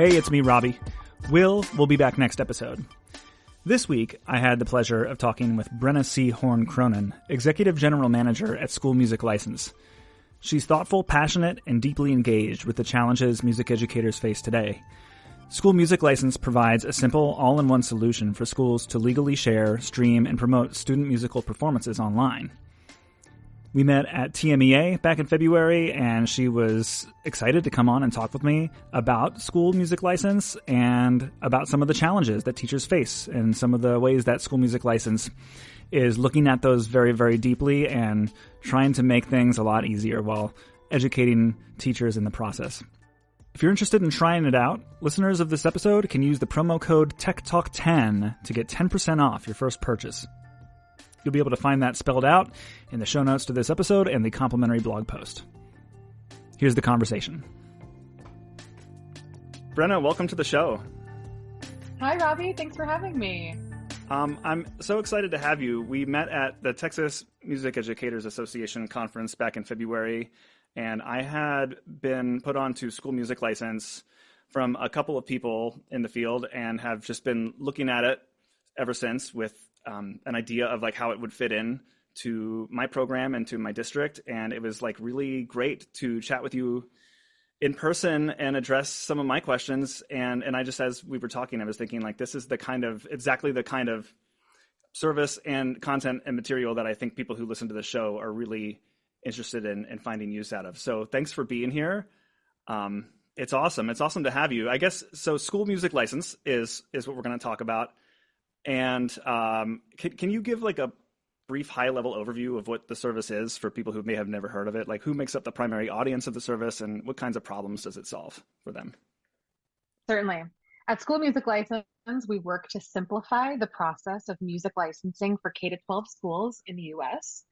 Hey, it's me, Robby. Will be back next episode. This week, I had the pleasure of talking with Brenna C. Horn-Cronin, Executive General Manager at School Music License. She's thoughtful, passionate, and deeply engaged with the challenges music educators face today. School Music License provides a simple, all-in-one solution for schools to legally share, stream, and promote student musical performances online. We met at TMEA back in February, and she was excited to come on and talk with me about School Music License and about some of the challenges that teachers face and some of the ways that School Music License is looking at those very, very deeply and trying to make things a lot easier while educating teachers in the process. If you're interested in trying it out, listeners of this episode can use the promo code TechTalk10 to get 10% off your first purchase. You'll be able to find that spelled out in the show notes to this episode and the complimentary blog post. Here's the conversation. Brenna, welcome to the show. Hi, Robby. Thanks for having me. I'm so excited to have you. We met at the Texas Music Educators Association conference back in February, and I had been put on to School Music License from a couple of people in the field and have just been looking at it ever since with an idea of like how it would fit in to my program and to my district. And it was like really great to chat with you in person and address some of my questions. And I just, as we were talking, I was thinking like, this is exactly the kind of service and content and material that I think people who listen to the show are really interested in finding use out of. So thanks for being here. It's awesome. It's awesome to have you. I guess, so School Music License is what we're going to talk about. And can you give like a brief high-level overview of what the service is for people who may have never heard of it? Like who makes up the primary audience of the service and what kinds of problems does it solve for them? Certainly. At School Music License, we work to simplify the process of music licensing for K-12 schools in the U.S.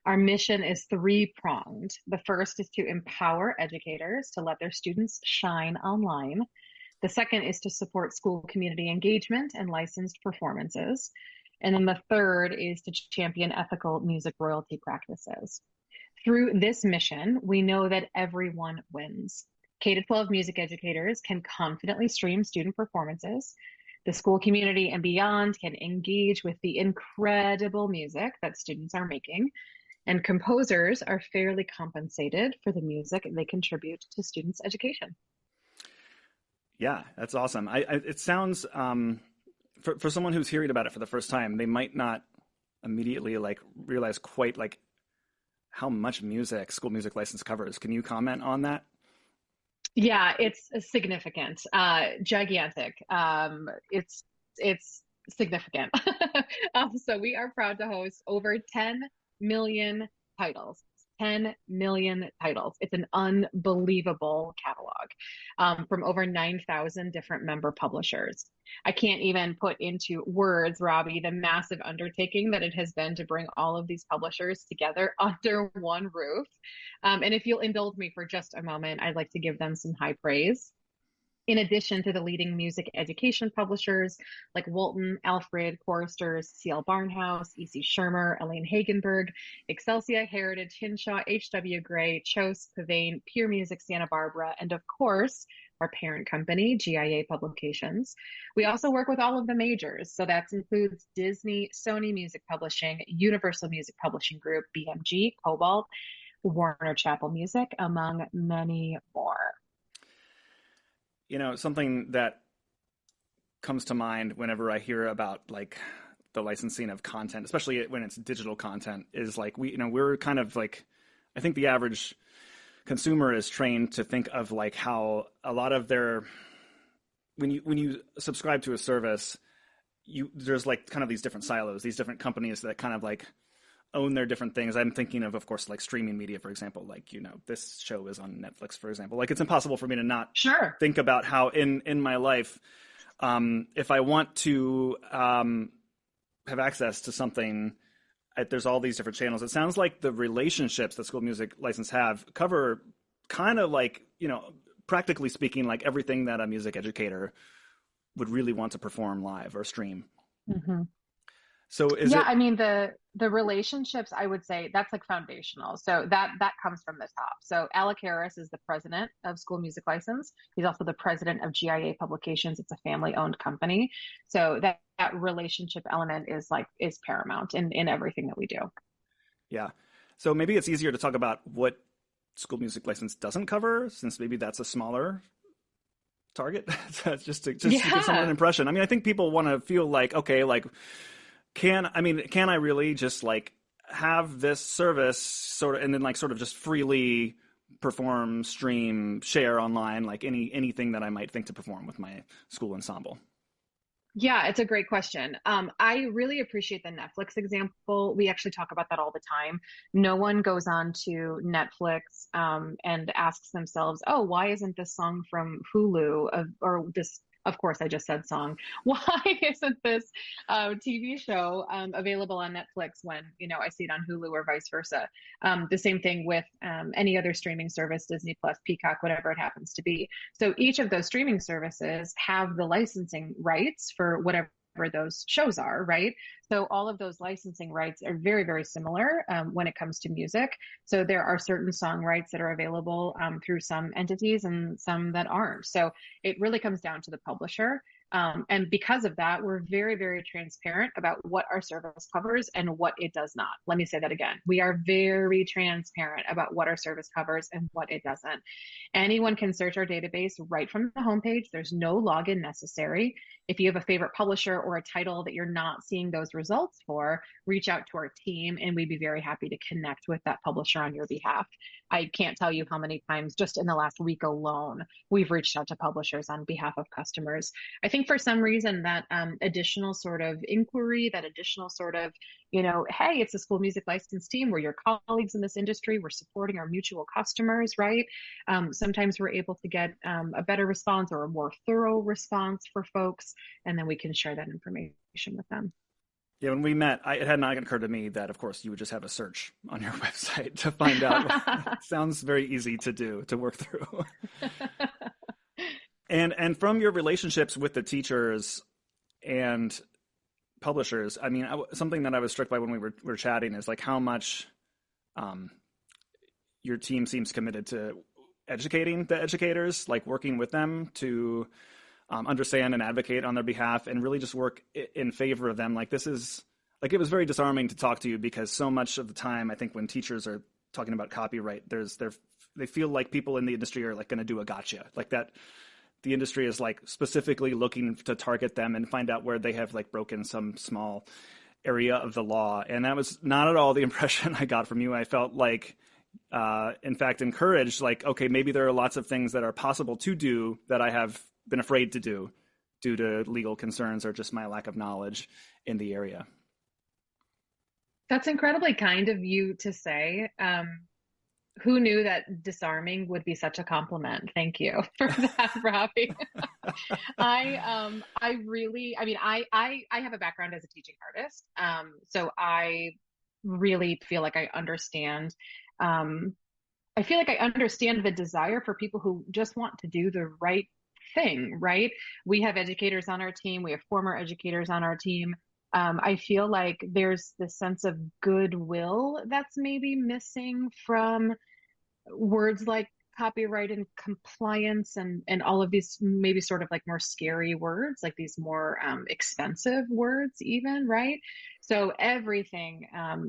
Our mission is three-pronged. The first is to empower educators to let their students shine online. The second is to support school community engagement and licensed performances. And then the third is to champion ethical music royalty practices. Through this mission, we know that everyone wins. K-12 music educators can confidently stream student performances. The school community and beyond can engage with the incredible music that students are making. And composers are fairly compensated for the music they contribute to students' education. Yeah, that's awesome. It sounds, for someone who's hearing about it for the first time, they might not immediately like realize quite like how much music School Music License covers. Can you comment on that? Yeah, it's significant, gigantic. It's significant. So we are proud to host over 10 million titles. 10 million titles. It's an unbelievable catalog from over 9,000 different member publishers. I can't even put into words, Robby, the massive undertaking that it has been to bring all of these publishers together under one roof. And if you'll indulge me for just a moment, I'd like to give them some high praise. In addition to the leading music education publishers like Walton, Alfred, Choristers, C.L. Barnhouse, E.C. Shermer, Elaine Hagenberg, Excelsia, Heritage, Hinshaw, H.W. Gray, Chose, Pavane, Peer Music, Santa Barbara, and of course, our parent company, GIA Publications. We also work with all of the majors. So that includes Disney, Sony Music Publishing, Universal Music Publishing Group, BMG, Cobalt, Warner Chappell Music, among many more. You know, something that comes to mind whenever I hear about like the licensing of content, especially when it's digital content, is like we're kind of like, I think the average consumer is trained to think of like how a lot of when you subscribe to a service, there's like kind of these different silos, these different companies that kind of like own their different things. I'm thinking of course, like streaming media, for example, like, this show is on Netflix, for example. Like it's impossible for me to not think about how in my life, if I want to have access to something, there's all these different channels. It sounds like the relationships that School Music License have cover kind of like, practically speaking, like everything that a music educator would really want to perform live or stream. Mm-hmm. So is Yeah, it, I mean the relationships, I would say that's like foundational. So that comes from the top. So Alec Harris is the president of School Music License. He's also the president of GIA Publications. It's a family-owned company. So that relationship element is paramount in everything that we do. yeah. So maybe it's easier to talk about what school music license doesn't cover, since maybe that's a smaller target. Just to give someone an Yeah. impression. I mean, I think people want to feel like, okay, like can I really just like have this service sort of and then like sort of just freely perform, stream, share online, like anything that I might think to perform with my school ensemble? Yeah, it's a great question. I really appreciate the Netflix example. We actually talk about that all the time. No one goes on to Netflix and asks themselves, "Oh, why isn't this song from Hulu or this?" Of course, I just said song. Why isn't this TV show available on Netflix when I see it on Hulu or vice versa? The same thing with any other streaming service, Disney Plus, Peacock, whatever it happens to be. So each of those streaming services have the licensing rights for whatever those shows are, right? So all of those licensing rights are very, very similar when it comes to music. So there are certain song rights that are available through some entities and some that aren't. So it really comes down to the publisher. And because of that, we're very, very transparent about what our service covers and what it does not. Let me say that again. We are very transparent about what our service covers and what it doesn't. Anyone can search our database right from the homepage. There's no login necessary. If you have a favorite publisher or a title that you're not seeing those results for, reach out to our team and we'd be very happy to connect with that publisher on your behalf. I can't tell you how many times just in the last week alone, we've reached out to publishers on behalf of customers. I think for some reason that additional sort of inquiry, that additional sort of, hey, it's a school music license team. We're your colleagues in this industry. We're supporting our mutual customers, right? Sometimes we're able to get a better response or a more thorough response for folks, and then we can share that information with them. Yeah, when we met, it had not occurred to me that, of course, you would just have a search on your website to find out. Sounds very easy to do, to work through. And from your relationships with the teachers and publishers, I mean, something that I was struck by when we were chatting is like how much your team seems committed to educating the educators, like working with them to understand and advocate on their behalf and really just work in favor of them. Like this is like, it was very disarming to talk to you because so much of the time, I think when teachers are talking about copyright, they feel like people in the industry are like going to do a gotcha, like that the industry is like specifically looking to target them and find out where they have like broken some small area of the law. And that was not at all the impression I got from you. I felt like, in fact, encouraged, like, okay, maybe there are lots of things that are possible to do that I have been afraid to do due to legal concerns or just my lack of knowledge in the area. That's incredibly kind of you to say. Who knew that disarming would be such a compliment? Thank you for that, Robby. I really, I mean, I have a background as a teaching artist. So I really feel like I understand. I feel like I understand the desire for people who just want to do the right thing, right? We have educators on our team. We have former educators on our team. I feel like there's this sense of goodwill that's maybe missing from words like copyright and compliance and all of these maybe sort of like more scary words, like these more expensive words even, right? So everything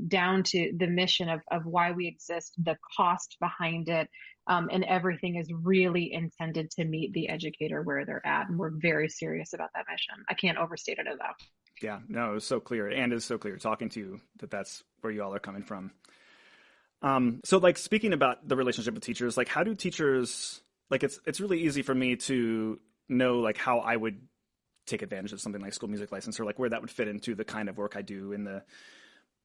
down to the mission of why we exist, the cost behind it, and everything is really intended to meet the educator where they're at. And we're very serious about that mission. I can't overstate it enough. Yeah, no, it was so clear, and it's so clear talking to you that that's where you all are coming from. So like speaking about the relationship with teachers, like how do teachers, like it's really easy for me to know like how I would take advantage of something like school music license or like where that would fit into the kind of work I do in the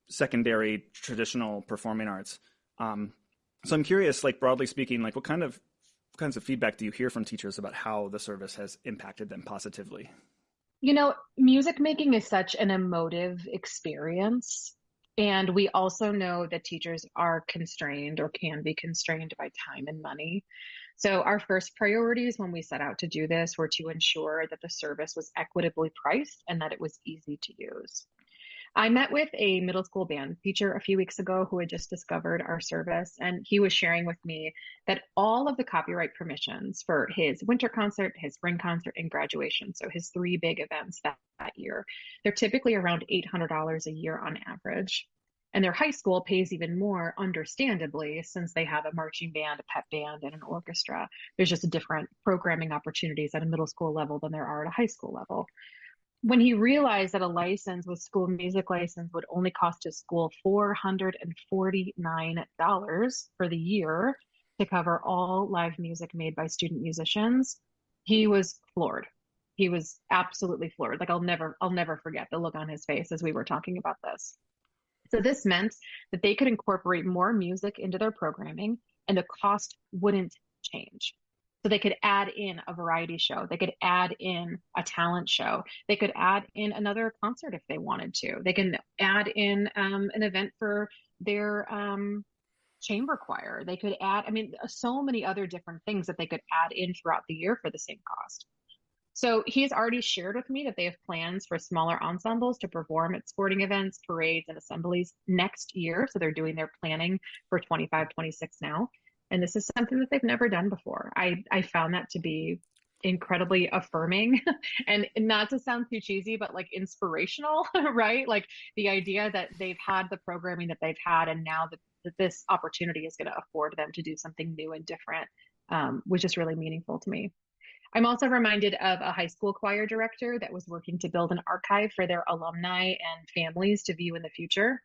secondary traditional performing arts. So I'm curious, like broadly speaking, like what kinds of feedback do you hear from teachers about how the service has impacted them positively? Music making is such an emotive experience. And we also know that teachers are constrained or can be constrained by time and money. So our first priorities when we set out to do this were to ensure that the service was equitably priced and that it was easy to use. I met with a middle school band teacher a few weeks ago who had just discovered our service, and he was sharing with me that all of the copyright permissions for his winter concert, his spring concert, and graduation, so his three big events that year, they're typically around $800 a year on average. And their high school pays even more, understandably, since they have a marching band, a pep band, and an orchestra. There's just different programming opportunities at a middle school level than there are at a high school level. When he realized that a license with school music license would only cost his school $449 for the year to cover all live music made by student musicians, he was floored. He was absolutely floored. Like I'll never forget the look on his face as we were talking about this. So this meant that they could incorporate more music into their programming and the cost wouldn't change. So they could add in a variety show. They could add in a talent show. They could add in another concert if they wanted to. They can add in an event for their chamber choir. They could add, so many other different things that they could add in throughout the year for the same cost. So he's already shared with me that they have plans for smaller ensembles to perform at sporting events, parades, and assemblies next year. So they're doing their planning for 25, 26 now. And this is something that they've never done before. I found that to be incredibly affirming and not to sound too cheesy, but like inspirational, right? Like the idea that they've had the programming that they've had, and now that this opportunity is going to afford them to do something new and different was just really meaningful to me. I'm also reminded of a high school choir director that was working to build an archive for their alumni and families to view in the future.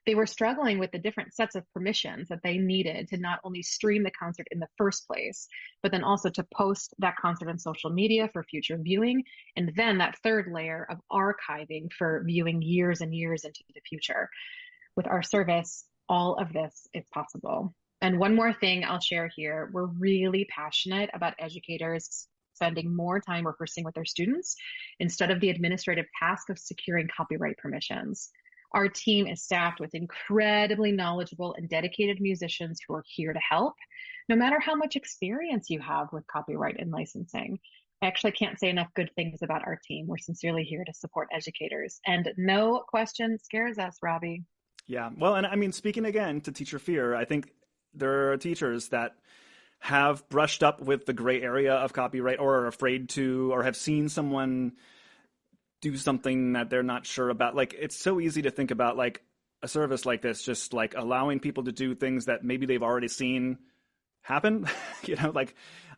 They were struggling with the different sets of permissions that they needed to not only stream the concert in the first place, but then also to post that concert on social media for future viewing. And then that third layer of archiving for viewing years and years into the future. With our service, all of this is possible. And one more thing I'll share here, we're really passionate about educators spending more time rehearsing with their students instead of the administrative task of securing copyright permissions. Our team is staffed with incredibly knowledgeable and dedicated musicians who are here to help, no matter how much experience you have with copyright and licensing. I actually can't say enough good things about our team. We're sincerely here to support educators. And no question scares us, Robby. Yeah. Well, and speaking again to teacher fear, I think there are teachers that have brushed up with the gray area of copyright or are afraid to, or have seen someone do something that they're not sure about. Like, it's so easy to think about like a service like this, just like allowing people to do things that maybe they've already seen happen.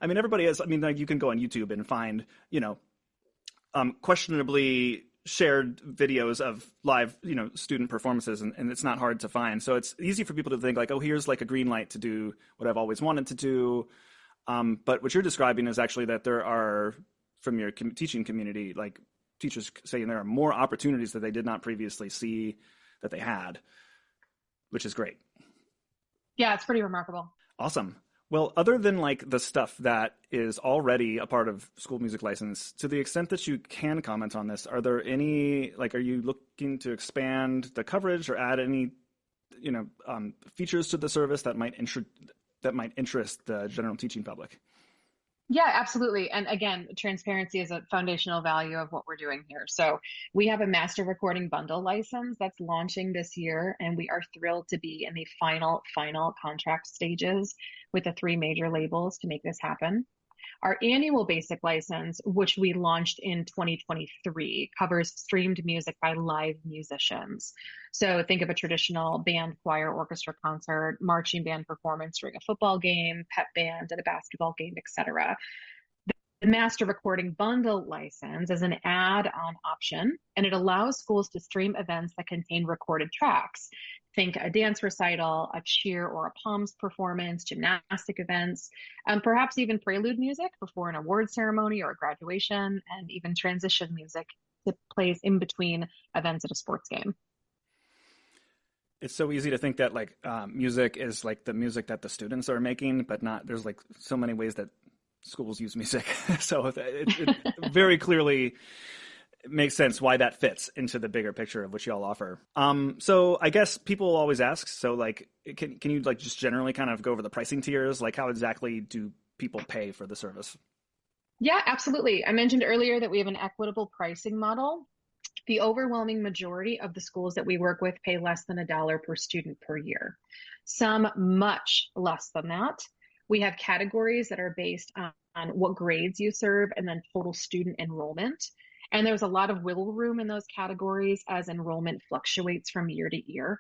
Everybody has, like you can go on YouTube and find, questionably shared videos of live, student performances, and it's not hard to find. So it's easy for people to think like, oh, here's like a green light to do what I've always wanted to do. But what you're describing is actually that there are, from your teaching community, like teachers saying there are more opportunities that they did not previously see that they had, which is great. Yeah, it's pretty remarkable. Awesome. Well, other than like the stuff that is already a part of school music license, to the extent that you can comment on this, are there any, are you looking to expand the coverage or add any, features to the service that might interest the general teaching public? Yeah, absolutely. And again, transparency is a foundational value of what we're doing here. So we have a master recording bundle license that's launching this year, and we are thrilled to be in the final contract stages with the three major labels to make this happen. Our annual basic license, which we launched in 2023, covers streamed music by live musicians. So think of a traditional band, choir, orchestra concert, marching band performance during a football game, pep band at a basketball game, etc. The master recording bundle license is an add-on option, and it allows schools to stream events that contain recorded tracks. Think a dance recital, a cheer or a palms performance, gymnastic events, perhaps even prelude music before an award ceremony or a graduation, and even transition music that plays in between events at a sports game. It's so easy to think that music is like the music that the students are making, but not. There's like so many ways that schools use music. So it very clearly makes sense why that fits into the bigger picture of what you all offer. So I guess people always ask, so can you just generally kind of go over the pricing tiers? Like how exactly do people pay for the service? Yeah, absolutely. I mentioned earlier that we have an equitable pricing model. The overwhelming majority of the schools that we work with pay less than $1 per student per year. Some much less than that. We have categories that are based on what grades you serve and then total student enrollment. And there's a lot of wiggle room in those categories as enrollment fluctuates from year to year.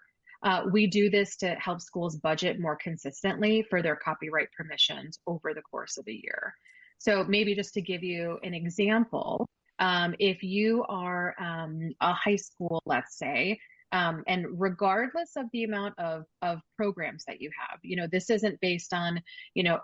We do this to help schools budget more consistently for their copyright permissions over the course of a year. So maybe just to give you an example, if you are a high school, let's say, and regardless of the amount of programs that you have, this isn't based on,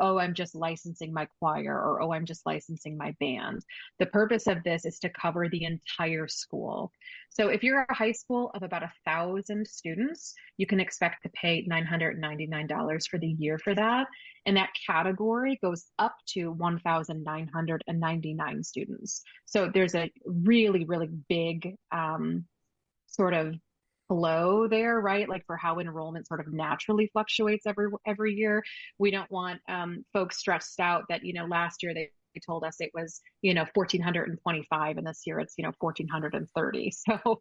oh, I'm just licensing my choir or, oh, I'm just licensing my band. The purpose of this is to cover the entire school. So if you're a high school of about 1,000 students, you can expect to pay $999 for the year for that. And that category goes up to 1,999 students. So there's a really, really big sort of flow there, right? Like for how enrollment sort of naturally fluctuates every year. We don't want folks stressed out that, last year they told us it was, 1,425 and this year it's, 1,430. So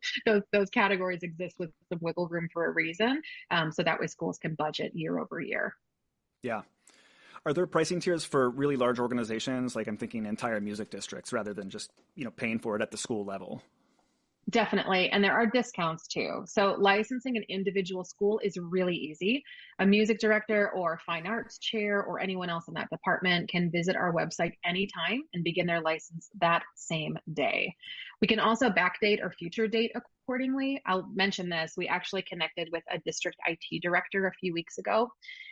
those categories exist with some wiggle room for a reason. So that way schools can budget year over year. Yeah. Are there pricing tiers for really large organizations? Like I'm thinking entire music districts rather than just, paying for it at the school level. Definitely. And there are discounts too. So licensing an individual school is really easy. A music director or fine arts chair or anyone else in that department can visit our website anytime and begin their license that same day. We can also backdate or future date accordingly. I'll mention this. We actually connected with a district IT director a few weeks ago.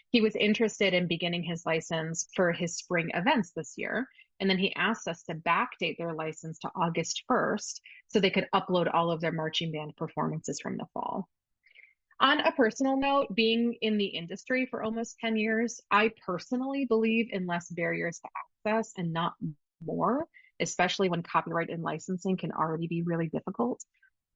He was interested in beginning his license for his spring events this year. And then he asked us to backdate their license to August 1st so they could upload all of their marching band performances from the fall. On a personal note, being in the industry for almost 10 years, I personally believe in less barriers to access and not more, especially when copyright and licensing can already be really difficult.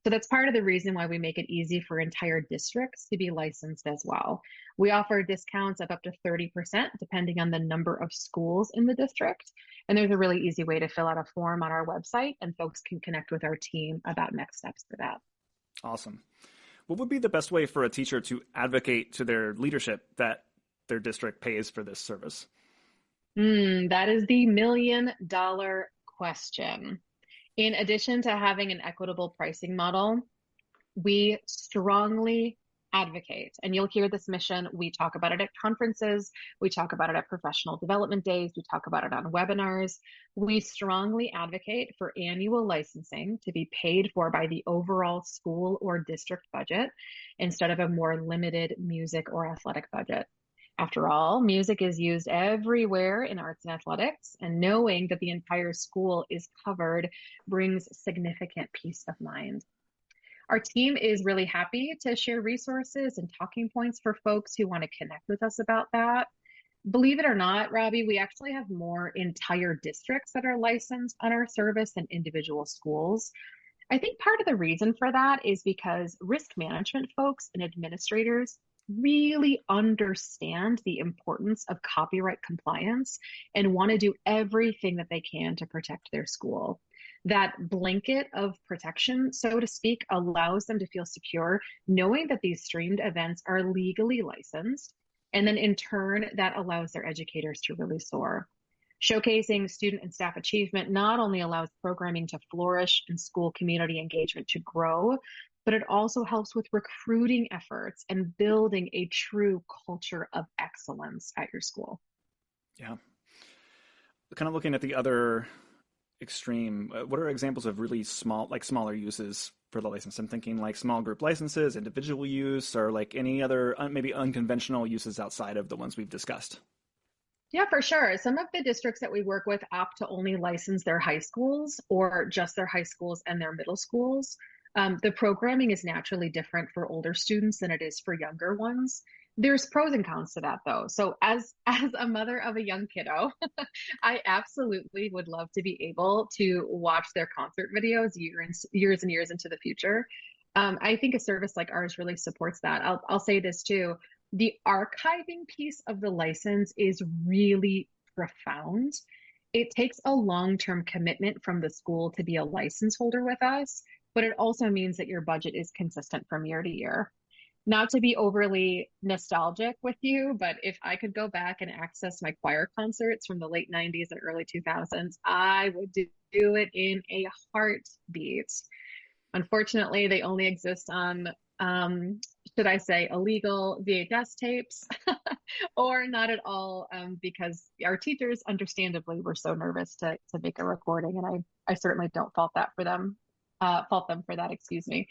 So that's part of the reason why we make it easy for entire districts to be licensed as well. We offer discounts of up to 30% depending on the number of schools in the district. And there's a really easy way to fill out a form on our website and folks can connect with our team about next steps for that. Awesome. What would be the best way for a teacher to advocate to their leadership that their district pays for this service? That is the $1 million question. In addition to having an equitable pricing model, we strongly advocate, and you'll hear this mission. We talk about it at conferences. We talk about it at professional development days. We talk about it on webinars. We strongly advocate for annual licensing to be paid for by the overall school or district budget instead of a more limited music or athletic budget. After all, music is used everywhere in arts and athletics, and knowing that the entire school is covered brings significant peace of mind. Our team is really happy to share resources and talking points for folks who want to connect with us about that. Believe it or not, Robby, we actually have more entire districts that are licensed on our service than individual schools. I think part of the reason for that is because risk management folks and administrators really understand the importance of copyright compliance and want to do everything that they can to protect their school. That blanket of protection, so to speak, allows them to feel secure knowing that these streamed events are legally licensed. And then in turn, that allows their educators to really soar. Showcasing student and staff achievement not only allows programming to flourish and school community engagement to grow, but it also helps with recruiting efforts and building a true culture of excellence at your school. Yeah. Kind of looking at the other extreme, what are examples of really small, like smaller uses for the license? I'm thinking like small group licenses, individual use, or like any other maybe unconventional uses outside of the ones we've discussed. Yeah, for sure. Some of the districts that we work with opt to only license their high schools or just their high schools and their middle schools. The programming is naturally different for older students than it is for younger ones. There's pros and cons to that though. So as a mother of a young kiddo, I absolutely would love to be able to watch their concert videos years and years into the future. I think a service like ours really supports that. I'll say this too. The archiving piece of the license is really profound. It takes a long-term commitment from the school to be a license holder with us. but it also means that your budget is consistent from year to year. Not to be overly nostalgic with you, but if I could go back and access my choir concerts from the late 90s and early 2000s, I would do it in a heartbeat. Unfortunately, they only exist on, should I say, illegal VHS tapes, or not at all, because our teachers, understandably, were so nervous to make a recording, and I certainly don't fault them for that. Excuse me.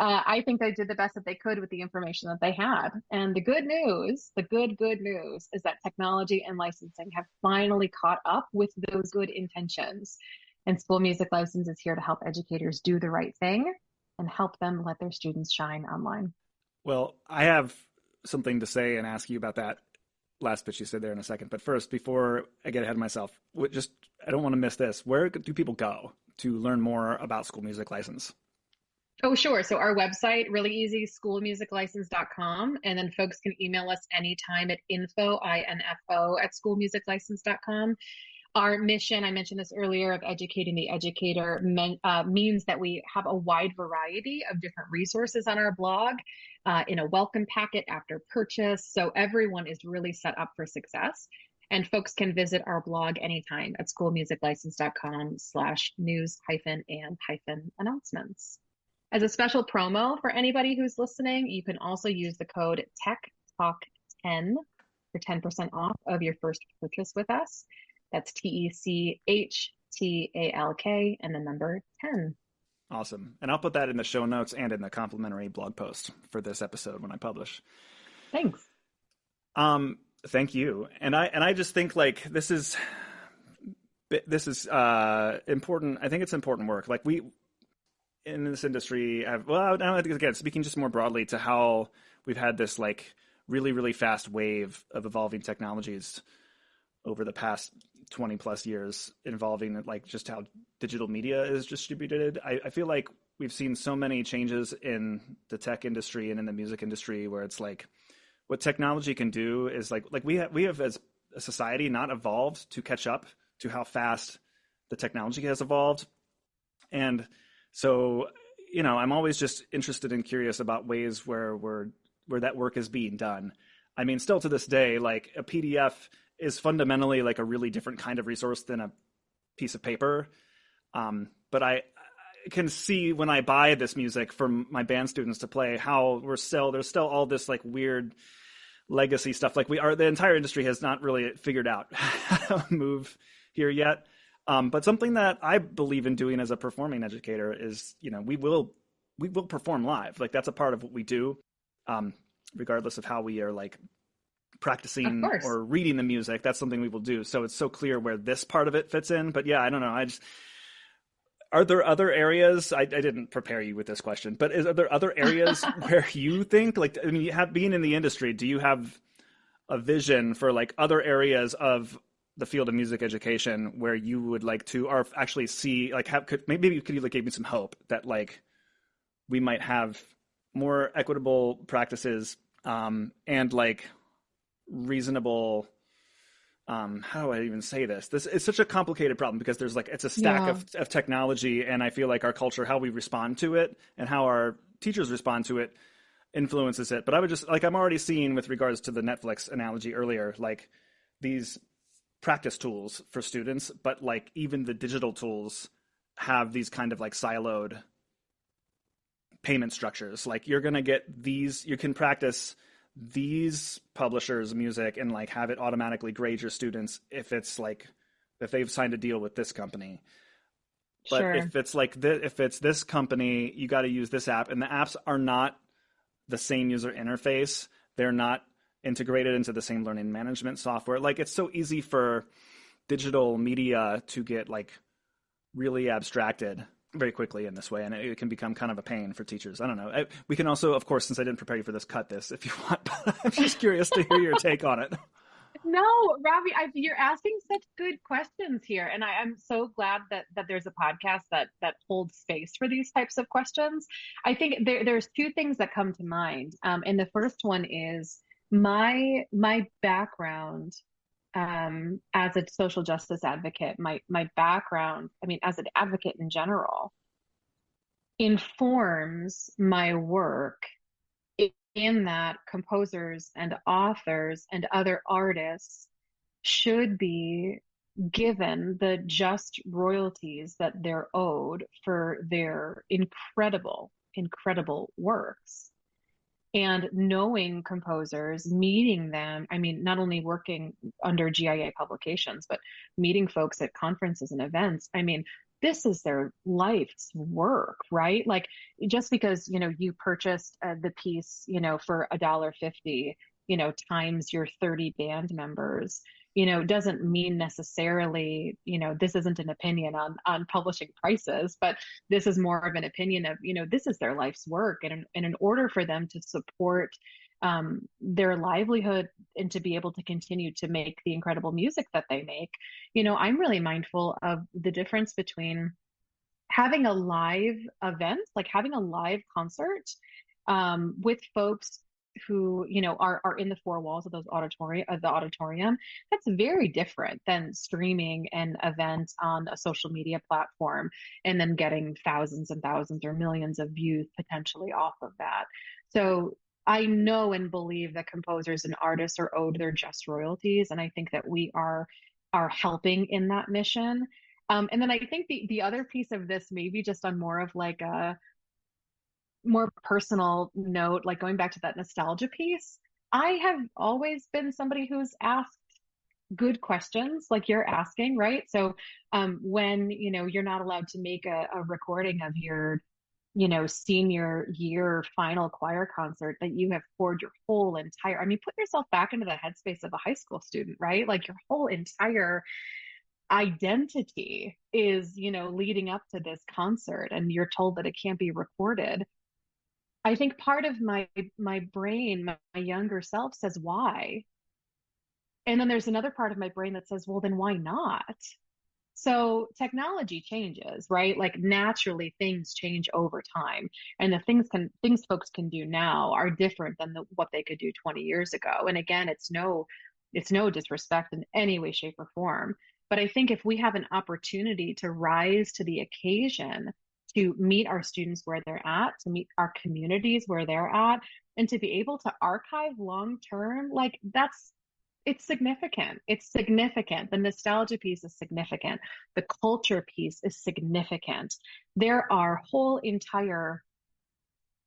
I think they did the best that they could with the information that they had. And the good news, the good news, is that technology and licensing have finally caught up with those good intentions. And School Music License is here to help educators do the right thing and help them let their students shine online. Well, I have something to say and ask you about that last bit you said there in a second. But first, before I get ahead of myself, I don't want to miss this. Where do people go to learn more about School Music License? Oh, sure. So our website, really easy, schoolmusiclicense.com. And then folks can email us anytime at info at schoolmusiclicense.com. Our mission, I mentioned this earlier, of educating the educator means that we have a wide variety of different resources on our blog in a welcome packet after purchase. So everyone is really set up for success. And folks can visit our blog anytime at schoolmusiclicense.com/news-and-announcements. As a special promo for anybody who's listening, you can also use the code TechTalk10 for 10% off of your first purchase with us. That's TECHTALK and the number 10. Awesome. And I'll put that in the show notes and in the complimentary blog post for this episode when I publish. Thanks. Thank you. And I just think like this is important. I think it's important work. Like we in this industry again, speaking just more broadly to how we've had this like really, really fast wave of evolving technologies over the past 20 plus years involving like just how digital media is distributed. I feel like we've seen so many changes in the tech industry and in the music industry where it's like what technology can do is like we have as a society not evolved to catch up to how fast the technology has evolved. And so, I'm always just interested and curious about ways where that work is being done. I mean, still to this day, like a PDF is fundamentally like a really different kind of resource than a piece of paper. But I can see when I buy this music for my band students to play, how there's still all this like weird legacy stuff. Like the entire industry has not really figured out how to move here yet. But something that I believe in doing as a performing educator is, we will perform live. Like that's a part of what we do, regardless of how we are like practicing or reading the music. That's something we will do. So it's so clear where this part of it fits in. But yeah, I don't know. Are there other areas? I didn't prepare you with this question, but are there other areas where you think being in the industry, do you have a vision for like other areas of the field of music education where you would like to, or actually see, like, maybe you could give me some hope that like we might have more equitable practices and like reasonable. How do I even say this? This is such a complicated problem because there's like it's a stack of technology, and I feel like our culture, how we respond to it, and how our teachers respond to it, influences it. But I would just like I'm already seeing with regards to the Netflix analogy earlier, like these practice tools for students, but like even the digital tools have these kind of like siloed payment structures. Like you're going to get these, you can practice these publishers' music and like have it automatically grade your students if they've signed a deal with this company. But if it's like if it's this company, you got to use this app, and the apps are not the same user interface. They're not integrated into the same learning management software. Like it's so easy for digital media to get like really abstracted very quickly in this way, and it can become kind of a pain for teachers. I don't know. We can also, of course, since I didn't prepare you for this, cut this if you want, but I'm just curious to hear your take on it. No, Robby, you're asking such good questions here, and I'm so glad that there's a podcast that holds space for these types of questions. I think there's two things that come to mind, and the first one is my background as a social justice advocate. My background, I mean, as an advocate in general, informs my work in that composers and authors and other artists should be given the just royalties that they're owed for their incredible, incredible works. And knowing composers, meeting them, I mean, not only working under GIA publications, but meeting folks at conferences and events. I mean, this is their life's work, right? Like just because, you purchased the piece, for $1.50, times your 30 band members, doesn't mean necessarily, this isn't an opinion on publishing prices, but this is more of an opinion of, this is their life's work. And in order for them to support their livelihood and to be able to continue to make the incredible music that they make, I'm really mindful of the difference between having a live event, like having a live concert with folks who are in the four walls of the auditorium. That's very different than streaming an event on a social media platform and then getting thousands and thousands or millions of views potentially off of that. So I know and believe that composers and artists are owed their just royalties, and I think that we are helping in that mission. And then I think the other piece of this, maybe just on more of like a more personal note, like going back to that nostalgia piece, I have always been somebody who's asked good questions like you're asking, right? So when, you're not allowed to make a recording of your, senior year final choir concert that you have poured your whole entire, I mean, put yourself back into the headspace of a high school student, right? Like your whole entire identity is, leading up to this concert and you're told that it can't be recorded. I think part of my brain, my younger self says, why? And then there's another part of my brain that says, well, then why not? So technology changes, right? Like naturally things change over time. And the things folks can do now are different than what they could do 20 years ago. And again, it's no disrespect in any way, shape, or form. But I think if we have an opportunity to rise to the occasion, to meet our students where they're at, to meet our communities where they're at, and to be able to archive long term, like it's significant. It's significant. The nostalgia piece is significant. The culture piece is significant. There are whole entire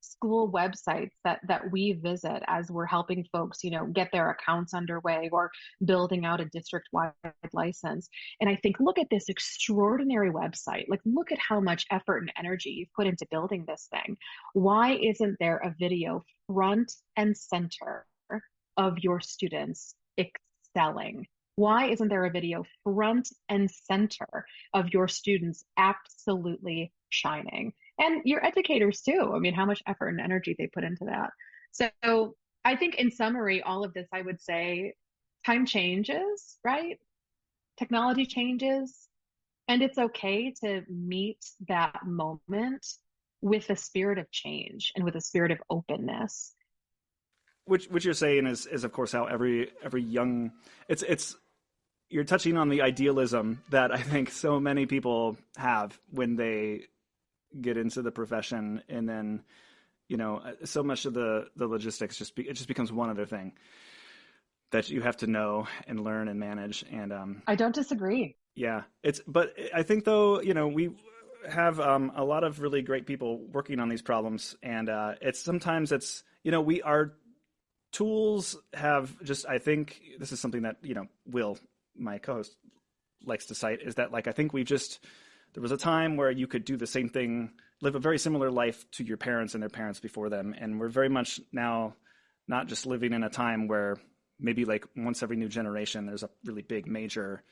school websites that we visit as we're helping folks, get their accounts underway or building out a district-wide license. And I think, look at this extraordinary website. Like, look at how much effort and energy you've put into building this thing. Why isn't there a video front and center of your students excelling? Why isn't there a video front and center of your students absolutely shining? And your educators too. I mean, how much effort and energy they put into that. So I think in summary, all of this, I would say time changes, right? Technology changes, and it's okay to meet that moment with a spirit of change and with a spirit of openness. Which you're saying is of course how every young, it's you're touching on the idealism that I think so many people have when they get into the profession, and then so much of the logistics it just becomes one other thing that you have to know and learn and manage. And I don't disagree. Yeah, but I think though we have a lot of really great people working on these problems, and sometimes our tools have just, I think this is something that Will, my co-host, likes to cite, is that like I think there was a time where you could do the same thing, live a very similar life to your parents and their parents before them. And we're very much now not just living in a time where maybe like once every new generation, there's a really big major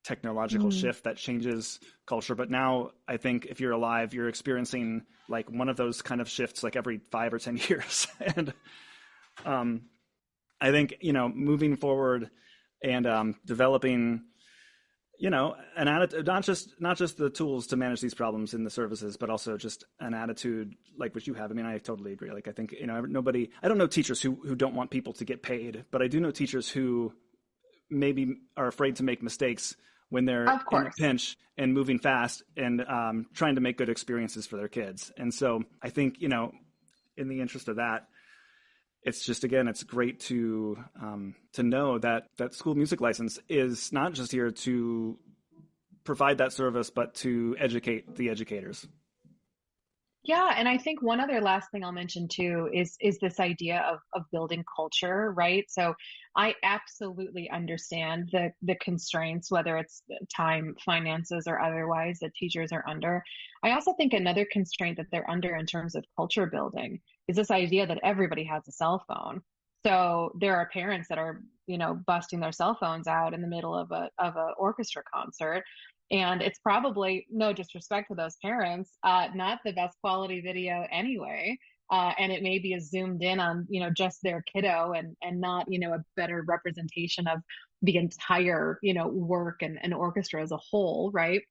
technological shift that changes culture. But now I think if you're alive, you're experiencing like one of those kind of shifts like every 5 or 10 years. And I think, moving forward and developing an attitude, not just the tools to manage these problems in the services, but also just an attitude like what you have. I mean, I totally agree. Like, I think, I don't know teachers who don't want people to get paid, but I do know teachers who maybe are afraid to make mistakes when they're Of in a course. pinch and moving fast and trying to make good experiences for their kids. And so I think, in the interest of that, it's just, again, it's great to know that school music license is not just here to provide that service, but to educate the educators. Yeah, and I think one other last thing I'll mention too is this idea of building culture, right? So I absolutely understand the constraints, whether it's time, finances, or otherwise, that teachers are under. I also think another constraint that they're under in terms of culture building is this idea that everybody has a cell phone. So there are parents that are, busting their cell phones out in the middle of a orchestra concert, and it's probably, no disrespect to those parents, not the best quality video anyway. And it may be a zoomed in on, just their kiddo, and not, a better representation of the entire, work and orchestra as a whole, right?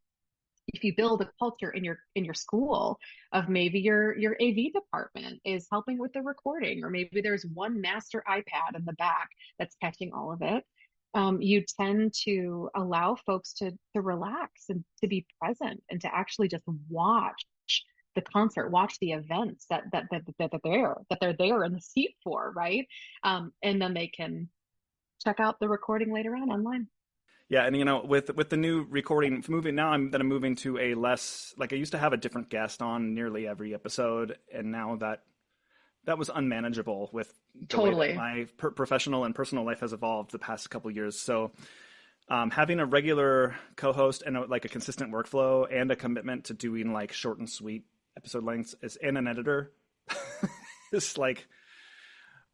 If you build a culture in your school of maybe your AV department is helping with the recording, or maybe there's one master iPad in the back that's catching all of it, you tend to allow folks to relax and to be present and to actually just watch the concert, watch the events that they're there in the seat for, right? And then they can check out the recording later on online. Yeah, and with the new recording moving now, I'm moving to a less, like, I used to have a different guest on nearly every episode, and now that was unmanageable with the way that Totally. my professional and personal life has evolved the past couple of years. So having a regular co-host and a consistent workflow and a commitment to doing like short and sweet episode lengths and an editor, it's like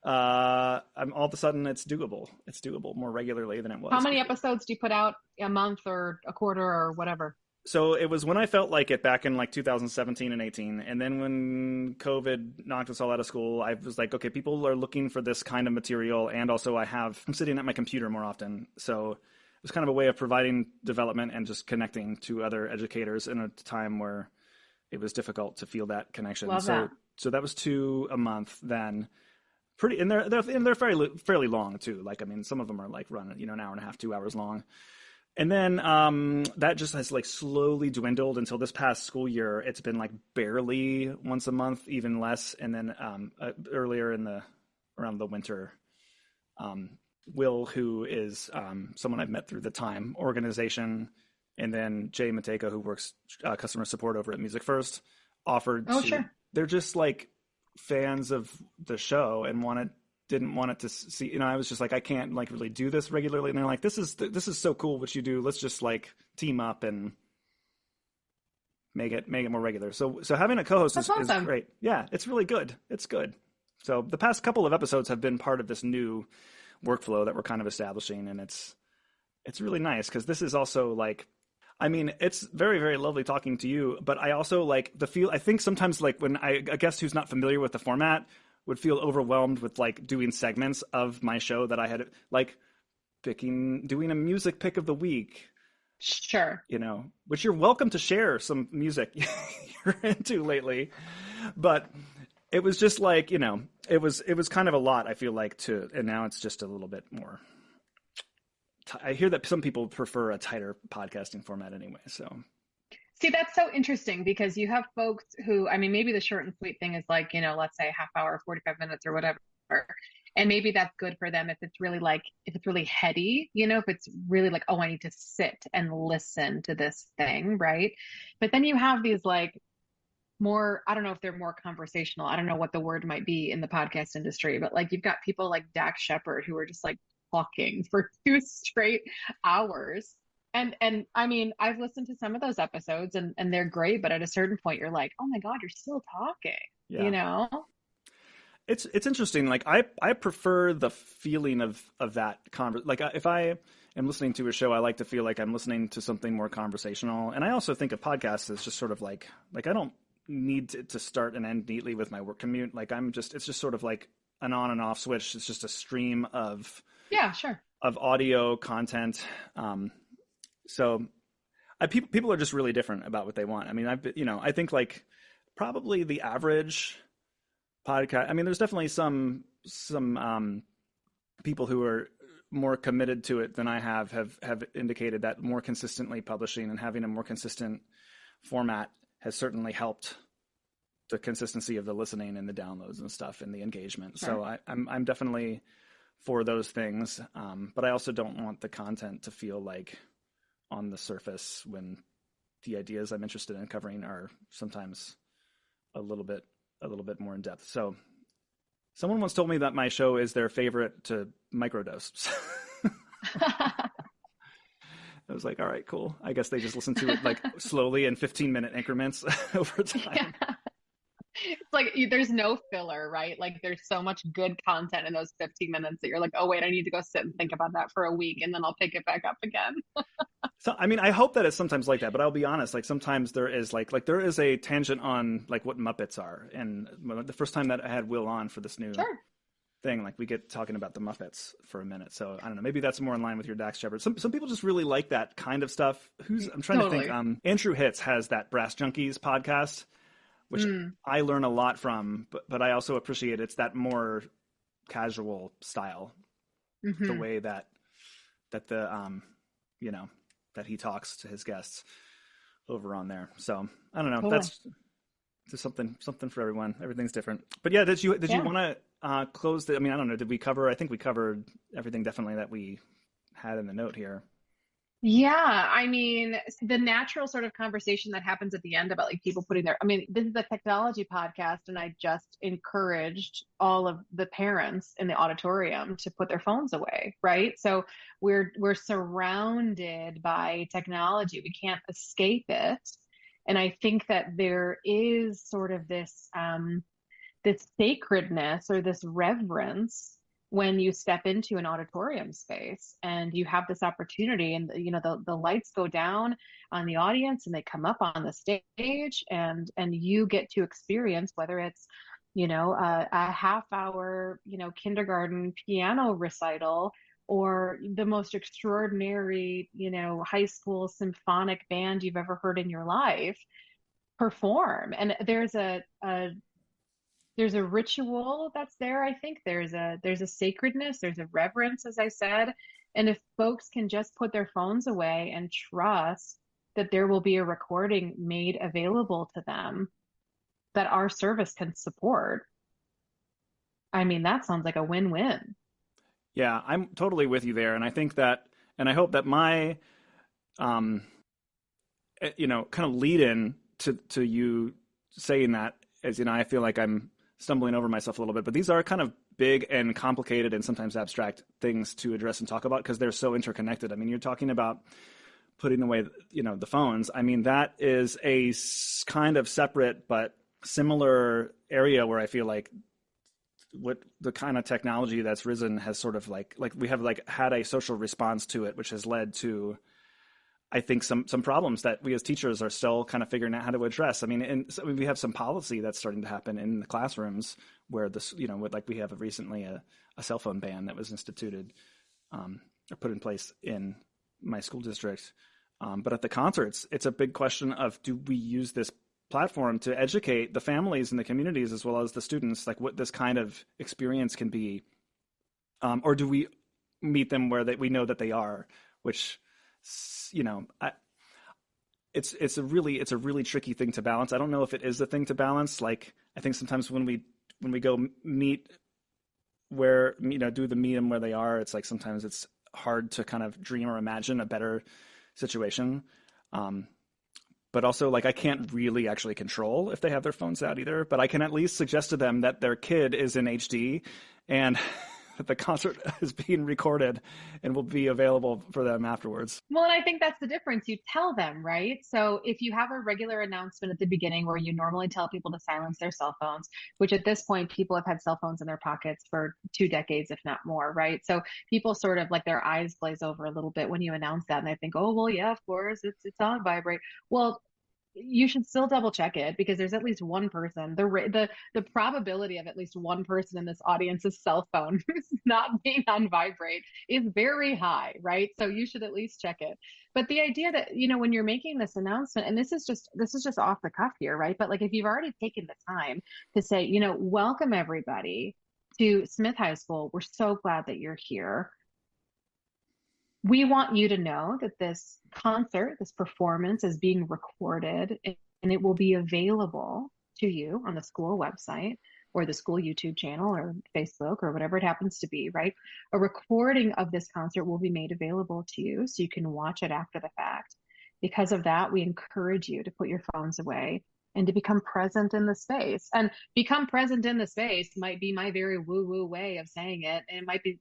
I'm all of a sudden it's doable. It's doable more regularly than it was. How many episodes do you put out a month or a quarter or whatever? So it was when I felt like it back in like 2017 and 18. And then when COVID knocked us all out of school, I was like, okay, people are looking for this kind of material. And also I'm sitting at my computer more often. So it was kind of a way of providing development and just connecting to other educators in a time where it was difficult to feel that connection. Love that. So that was 2 a month then. And they're fairly long too. Like, I mean, some of them are like run, an hour and a half, 2 hours long. And then that just has like slowly dwindled until this past school year. It's been like barely once a month, even less. And then earlier around the winter, Will, who is someone I've met through the Time organization, and then Jay Mateka, who works customer support over at Music First, offered Oh, to. sure. They're just like fans of the show and didn't want it to see, I was just like, I can't like really do this regularly. And they're like, this is so cool what you do. Let's just like team up and make it more regular. So having a co-host is great. Yeah, it's really good. It's good. So the past couple of episodes have been part of this new workflow that we're kind of establishing. And it's really nice because this is also like, I mean, it's very, very lovely talking to you, but I also like I think sometimes like when a guest who's not familiar with the format would feel overwhelmed with like doing segments of my show that I had like doing a music pick of the week. Sure. Which you're welcome to share some music you're into lately. But it was just like, it was kind of a lot, I feel like, and now it's just a little bit more. I hear that some people prefer a tighter podcasting format anyway, so. See, that's so interesting because you have folks who, I mean, maybe the short and sweet thing is like, let's say a half hour, 45 minutes or whatever. And maybe that's good for them if it's really heady, if it's really like, oh, I need to sit and listen to this thing, right? But then you have these like more, I don't know if they're more conversational. I don't know what the word might be in the podcast industry, but like you've got people like Dak Shepard who are just like talking for 2 straight hours. And I mean, I've listened to some of those episodes and they're great, but at a certain point you're like, oh my God, you're still talking, yeah. It's interesting. Like I prefer the feeling of that like if I am listening to a show, I like to feel like I'm listening to something more conversational. And I also think of podcasts as just sort of like I don't need to start and end neatly with my work commute. Like it's just sort of like an on and off switch. It's just a stream of audio content. So people are just really different about what they want. I mean, I think like probably the average podcast, I mean, there's definitely some people who are more committed to it than I have indicated that more consistently publishing and having a more consistent format has certainly helped the consistency of the listening and the downloads and stuff and the engagement. Sure. So I'm definitely for those things. But I also don't want the content to feel like on the surface when the ideas I'm interested in covering are sometimes a little bit more in depth. So someone once told me that my show is their favorite to microdose. I was like, all right, cool. I guess they just listen to it like slowly in 15-minute increments over time. Yeah. It's like there's no filler, right? Like there's so much good content in those 15 minutes that you're like, oh wait, I need to go sit and think about that for a week and then I'll pick it back up again. So, I mean, I hope that it's sometimes like that, but I'll be honest, like sometimes there is like there is a tangent on like what Muppets are. And the first time that I had Will on for this new thing, like we get talking about the Muppets for a minute. So I don't know, maybe that's more in line with your Dax Shepard. Some people just really like that kind of stuff. I'm trying to think, Andrew Hitz has that Brass Junkies podcast, which I learn a lot from, but I also appreciate it's that more casual style, the way that the, that he talks to his guests over on there. So I don't know. That's just something for everyone. Everything's different. But yeah, did you want to close I don't know. Did we cover? I think we covered everything definitely that we had in the note here. Yeah, I mean, the natural sort of conversation that happens at the end about like people putting this is a technology podcast, and I just encouraged all of the parents in the auditorium to put their phones away, right? So we're surrounded by technology. We can't escape it. And I think that there is sort of this sacredness or this reverence when you step into an auditorium space and you have this opportunity and the lights go down on the audience and they come up on the stage and you get to experience whether it's a half hour kindergarten piano recital or the most extraordinary high school symphonic band you've ever heard in your life perform. And there's a ritual that's there. I think there's a sacredness, there's a reverence, as I said. And if folks can just put their phones away and trust that there will be a recording made available to them that our service can support, that sounds like a win-win. Yeah, I'm totally with you there. And I think that, and I hope that my, kind of lead in to you saying that, as I feel like I'm stumbling over myself a little bit, but these are kind of big and complicated and sometimes abstract things to address and talk about because they're so interconnected. You're talking about putting away, the phones. That is a kind of separate but similar area where I feel like what the kind of technology that's risen has sort of like we have had a social response to it, which has led to, I think, some problems that we as teachers are still kind of figuring out how to address. We have some policy that's starting to happen in the classrooms where this, we have recently a cell phone ban that was instituted or put in place in my school district. But at the concerts, it's a big question of, do we use this platform to educate the families and the communities as well as the students, like what this kind of experience can be? Or do we meet them where we know that they are, which, it's a really tricky thing to balance. I don't know if it is the thing to balance. Like, I think sometimes when we go meet where, do the meet them where they are, it's like sometimes it's hard to kind of dream or imagine a better situation. But also, like, I can't really actually control if they have their phones out either, but I can at least suggest to them that their kid is in HD and that the concert is being recorded and will be available for them afterwards. Well, and I think that's the difference. You tell them, right? So if you have a regular announcement at the beginning where you normally tell people to silence their cell phones, which at this point, people have had cell phones in their pockets for 2 decades, if not more, right? So people sort of like their eyes glaze over a little bit when you announce that and they think, oh, well, yeah, of course, it's on vibrate. Well, you should still double check it because there's at least one person. The probability of at least one person in this audience's cell phone not being on vibrate is very high, right? So you should at least check it. But the idea that, when you're making this announcement, and this is just off the cuff here, right? But like if you've already taken the time to say, welcome everybody to Smith High School. We're so glad that you're here. We want you to know that this concert, this performance is being recorded and it will be available to you on the school website or the school YouTube channel or Facebook or whatever it happens to be, right? A recording of this concert will be made available to you so you can watch it after the fact. Because of that, we encourage you to put your phones away and to become present in the space. And become present in the space might be my very woo-woo way of saying it. And it might be,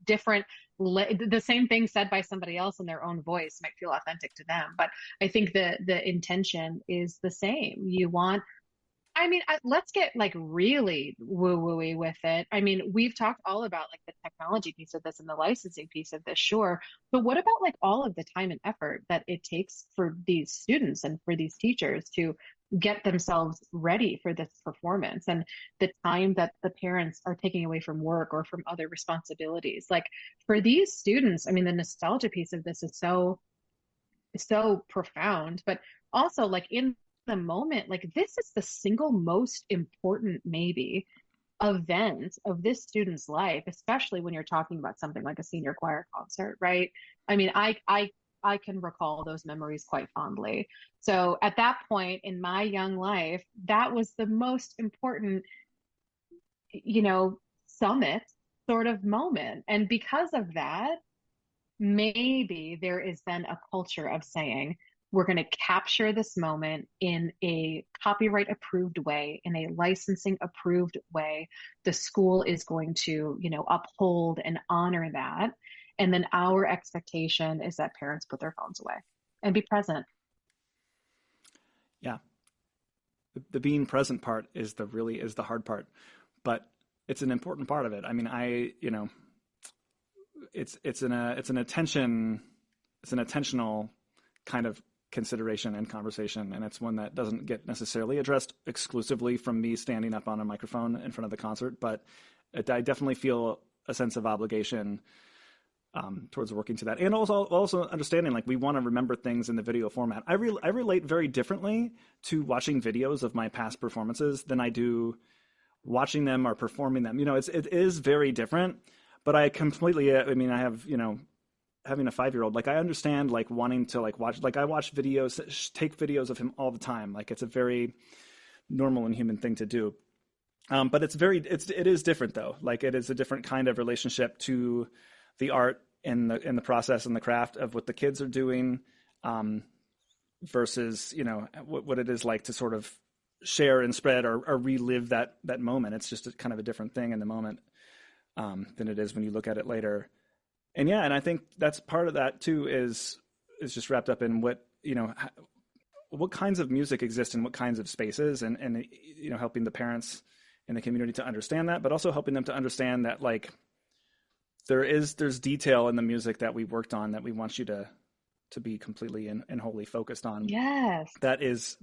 different. The same thing said by somebody else in their own voice might feel authentic to them. But I think the intention is the same. You want, let's get like really woo-wooey with it. I mean, we've talked all about like the technology piece of this and the licensing piece of this, sure. But what about like all of the time and effort that it takes for these students and for these teachers to get themselves ready for this performance and the time that the parents are taking away from work or from other responsibilities? Like for these students, I mean, the nostalgia piece of this is so profound, but also like in the moment, like this is the single most important maybe event of this student's life, especially when you're talking about something like a senior choir concert, right? I mean, I can recall those memories quite fondly. So at that point in my young life, that was the most important, summit sort of moment. And because of that, maybe there is then a culture of saying, we're going to capture this moment in a copyright approved way, in a licensing approved way. The school is going to, uphold and honor that. And then our expectation is that parents put their phones away and be present. Yeah. The being present part is the hard part, but it's an important part of it. I mean, it's an attentional kind of consideration and conversation, and it's one that doesn't get necessarily addressed exclusively from me standing up on a microphone in front of the concert, but I definitely feel a sense of obligation towards working to that, and also understanding like we want to remember things in the video format. I relate very differently to watching videos of my past performances than I do watching them or performing them. It is very different, but I completely. I mean, I have having a 5-year-old, like I understand like wanting to like watch, like I watch videos, take videos of him all the time. Like it's a very normal and human thing to do. But it is different though. Like it is a different kind of relationship to the art and the process and the craft of what the kids are doing, versus, what it is like to sort of share and spread or relive that moment. It's just kind of a different thing in the moment, than it is when you look at it later. And yeah, and I think that's part of that too is just wrapped up in what kinds of music exist in what kinds of spaces, and helping the parents in the community to understand that, but also helping them to understand that like there's detail in the music that we worked on that we want you to be completely and wholly focused on. Yes. That is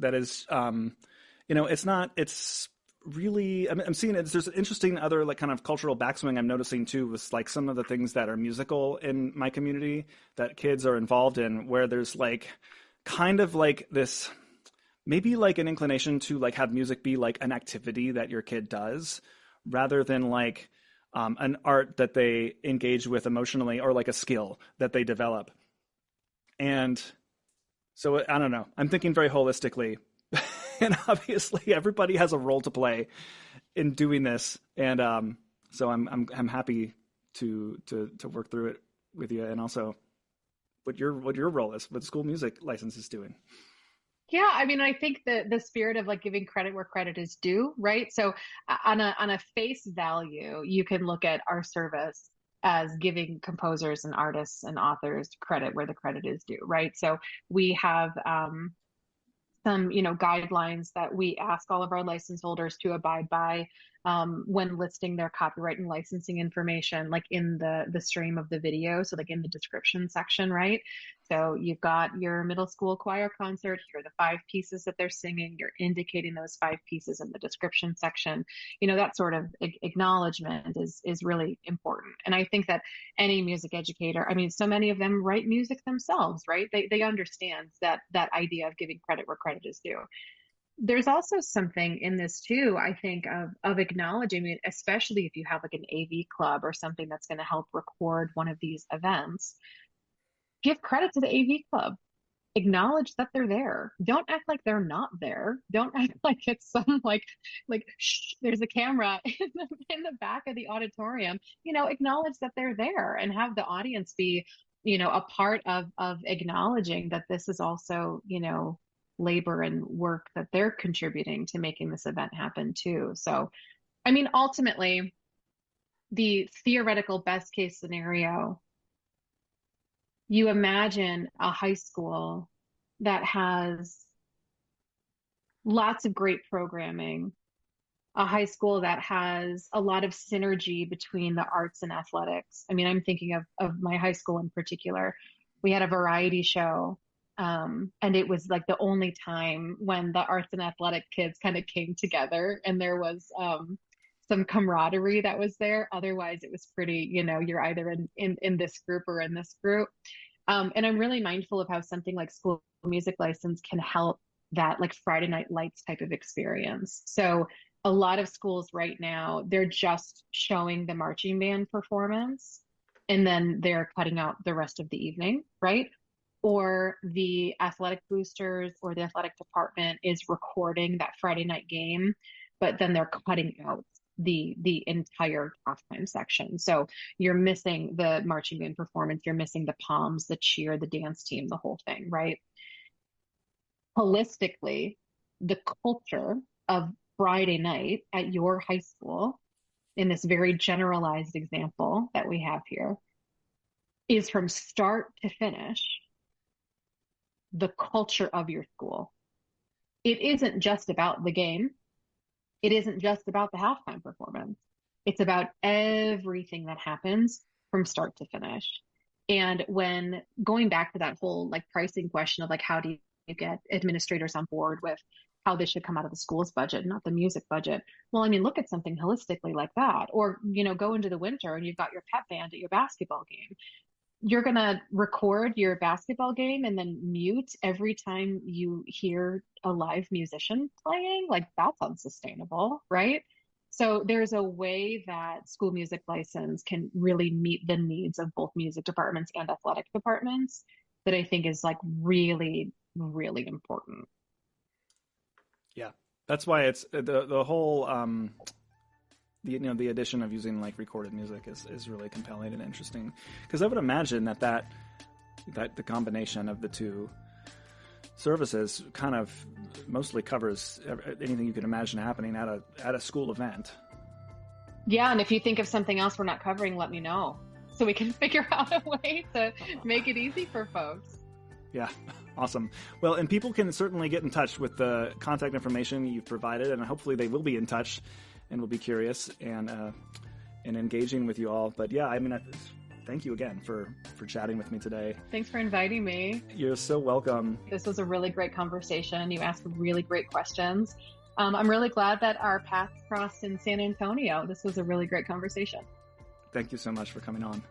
it's really, I'm seeing it. There's an interesting other like kind of cultural backswing I'm noticing too, with like some of the things that are musical in my community that kids are involved in, where there's like kind of like this, maybe like an inclination to like have music be like an activity that your kid does rather than like an art that they engage with emotionally or like a skill that they develop. And so I don't know, I'm thinking very holistically. And obviously everybody has a role to play in doing this. And so I'm happy to work through it with you, and also what your role is, what the school music license is doing. Yeah, I mean, I think the spirit of like giving credit where credit is due, right? So on a face value, you can look at our service as giving composers and artists and authors credit where the credit is due, right? So we have some, guidelines that we ask all of our license holders to abide by when listing their copyright and licensing information, like in the stream of the video. So like in the description section, right? So you've got your middle school choir concert. Here are the 5 pieces that they're singing. You're indicating those 5 pieces in the description section. That sort of acknowledgement is really important. And I think that any music educator, I mean, so many of them write music themselves, right? They understand that idea of giving credit where credit is due. there's also something in this too, I think, of acknowledging, I mean, especially if you have like an AV club or something that's going to help record one of these events, give credit to the AV club. Acknowledge that they're there. Don't act like they're not there. Don't act like it's some shh, there's a camera in the back of the auditorium. Acknowledge that they're there and have the audience be, a part of acknowledging that this is also, labor and work that they're contributing to making this event happen too. So, I mean, ultimately, the theoretical best case scenario, you imagine a high school that has lots of great programming, a high school that has a lot of synergy between the arts and athletics. I mean, I'm thinking of my high school in particular. We had a variety show, and it was like the only time when the arts and athletic kids kind of came together, and there was some camaraderie that was there. Otherwise, it was pretty, you're either in this group or in this group. And I'm really mindful of how something like school music license can help that like Friday Night Lights type of experience. So a lot of schools right now, they're just showing the marching band performance and then they're cutting out the rest of the evening, right? Or the athletic boosters or the athletic department is recording that Friday night game, but then they're cutting out the entire halftime section. So you're missing the marching band performance, you're missing the poms, the cheer, the dance team, the whole thing, right? Holistically, the culture of Friday night at your high school, in this very generalized example that we have here, is from start to finish the culture of your school. It isn't just about the game. It isn't just about the halftime performance. It's about everything that happens from start to finish. And when going back to that whole like pricing question of like, how do you get administrators on board with how this should come out of the school's budget, not the music budget? Well, I mean, look at something holistically like that. Or, go into the winter and you've got your pep band at your basketball game. You're going to record your basketball game and then mute every time you hear a live musician playing. Like, that's unsustainable, right? So there's a way that school music license can really meet the needs of both music departments and athletic departments that I think is like really, really important. Yeah, that's why it's the whole the addition of using like recorded music is really compelling and interesting, because I would imagine that the combination of the two services kind of mostly covers anything you could imagine happening at a school event. Yeah, and if you think of something else we're not covering, let me know so we can figure out a way to make it easy for folks. Yeah, awesome. Well, and people can certainly get in touch with the contact information you've provided, and hopefully they will be in touch and will be curious and engaging with you all. But yeah, I mean, thank you again for chatting with me today. Thanks for inviting me. You're so welcome. This was a really great conversation. You asked really great questions. I'm really glad that our paths crossed in San Antonio. This was a really great conversation. Thank you so much for coming on.